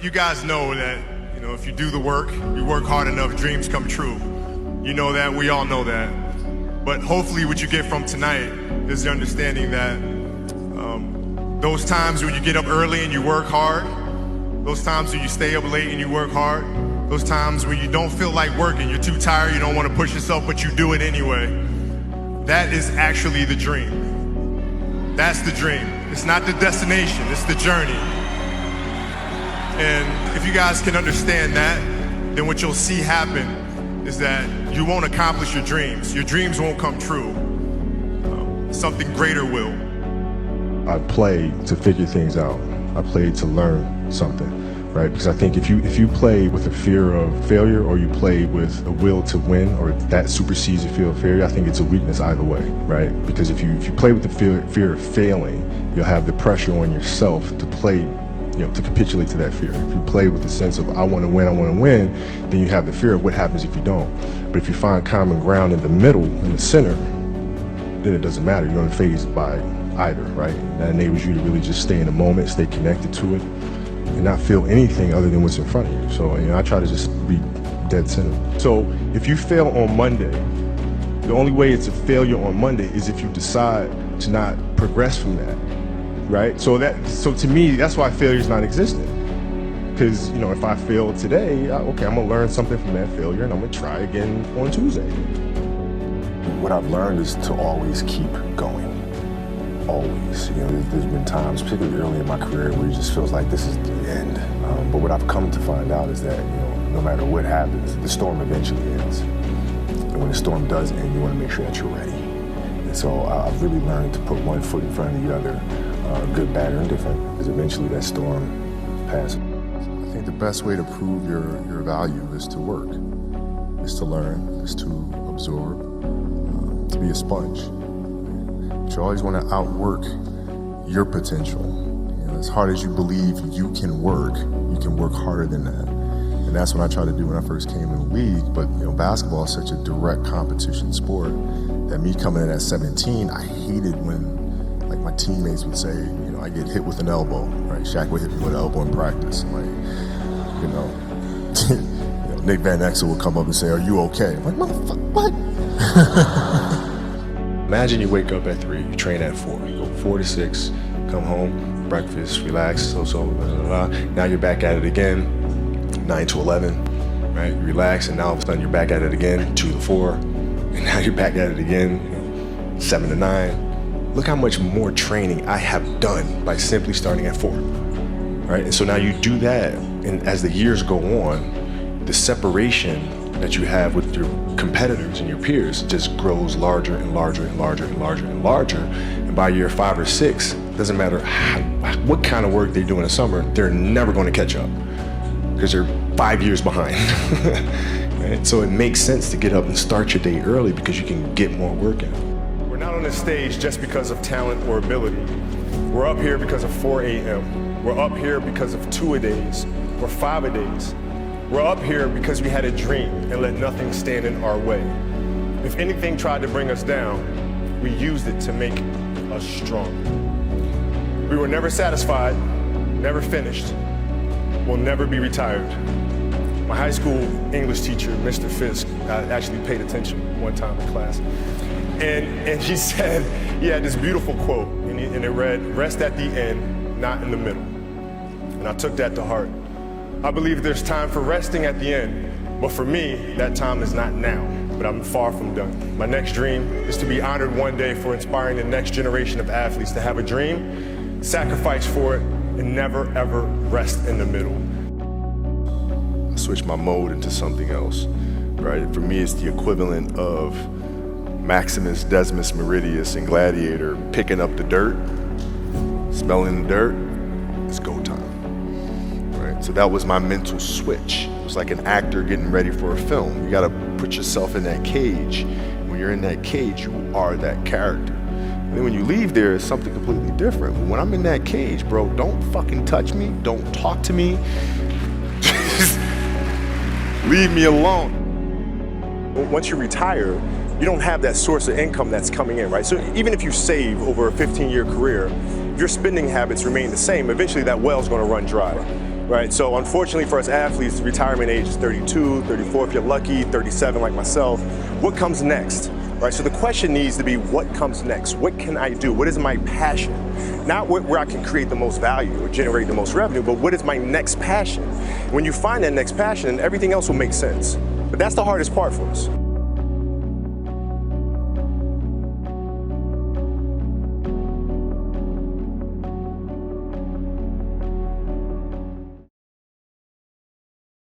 you guys know that, if you do the work, you work hard enough, dreams come true. You know that, we all know that. But hopefully what you get from tonight is the understanding that those times when you get up early and you work hard, those times when you stay up late and you work hard, those times when you don't feel like working, you're too tired, you don't want to push yourself, but you do it anyway. That is actually the dream. That's the dream. It's not the destination, it's the journey. And if you guys can understand that, then what you'll see happen is that you won't accomplish your dreams. Your dreams won't come true. Something greater will. I play to figure things out. I play to learn something, right? Because I think if you play with a fear of failure, or you play with a will to win, or that supersedes a fear of failure, I think it's a weakness either way, right? Because if you play with the fear of failing, you'll have the pressure on yourself to play, to capitulate to that fear. If you play with the sense of I want to win, then you have the fear of what happens if you don't. But if you find common ground in the middle, in the center, then it doesn't matter. You're unfazed by either, right? That enables you to really just stay in the moment, stay connected to it, and not feel anything other than what's in front of you. So I try to just be dead center. So if you fail on Monday, the only way it's a failure on Monday is if you decide to not progress from that, right? So to me, that's why failure is not existent. Because if I fail today, okay, I'm gonna learn something from that failure, and I'm gonna try again on Tuesday. What I've learned is to always keep going. Always. There's been times, particularly early in my career, where it just feels like this is the end. But what I've come to find out is that, no matter what happens, the storm eventually ends. And when the storm does end, you want to make sure that you're ready. And so I've really learned to put one foot in front of the other, good, bad, or indifferent, because eventually that storm passes. I think the best way to prove your value is to work, is to learn, is to absorb, to be a sponge. You always want to outwork your potential. As hard as you believe you can work harder than that. And that's what I tried to do when I first came in the league. But basketball is such a direct competition sport that me coming in at 17, I hated when my teammates would say, I get hit with an elbow, right? Shaq would hit me with an elbow in practice. Nick Van Exel would come up and say, "Are you okay?" I'm like, motherfucker, what? Imagine you wake up at 3, you train at 4, you go 4 to 6, come home, breakfast, relax, blah, blah, blah. Now you're back at it again, 9 to 11, right? You relax, and now all of a sudden you're back at it again, 2 to 4, and now you're back at it again, 7 to 9. Look how much more training I have done by simply starting at 4, right? And so now you do that, and as the years go on, the separation that you have with your competitors and your peers just grows larger and larger and larger and larger and larger. And by year 5 or 6, doesn't matter what kind of work they do in the summer, they're never going to catch up because they're 5 years behind. Right? So it makes sense to get up and start your day early because you can get more work in. We're not on this stage just because of talent or ability. We're up here because of 4 a.m. We're up here because of 2-a-days or 5-a-days. We're up here because we had a dream and let nothing stand in our way. If anything tried to bring us down, we used it to make us strong. We were never satisfied, never finished, will never be retired. My high school English teacher, Mr. Fisk, I actually paid attention one time in class, and he said, he had this beautiful quote, and it read, "Rest at the end, not in the middle." And I took that to heart. I believe there's time for resting at the end, but for me, that time is not now, but I'm far from done. My next dream is to be honored one day for inspiring the next generation of athletes to have a dream, sacrifice for it, and never ever rest in the middle. I switched my mode into something else, right? For me, it's the equivalent of Maximus Decimus Meridius in Gladiator picking up the dirt, smelling the dirt, it's go time. So that was my mental switch. It was like an actor getting ready for a film. You gotta put yourself in that cage. When you're in that cage, you are that character. And then when you leave there, it's something completely different. But when I'm in that cage, bro, don't fucking touch me. Don't talk to me. Just leave me alone. Once you retire, you don't have that source of income that's coming in, right? So even if you save over a 15-year career, if your spending habits remain the same, eventually that well's gonna run dry. right? So unfortunately for us athletes, the retirement age is 32, 34 if you're lucky, 37 like myself. What comes next, right? So the question needs to be, what comes next? What can I do? What is my passion? Not where I can create the most value or generate the most revenue, but what is my next passion? When you find that next passion, everything else will make sense. But that's the hardest part for us.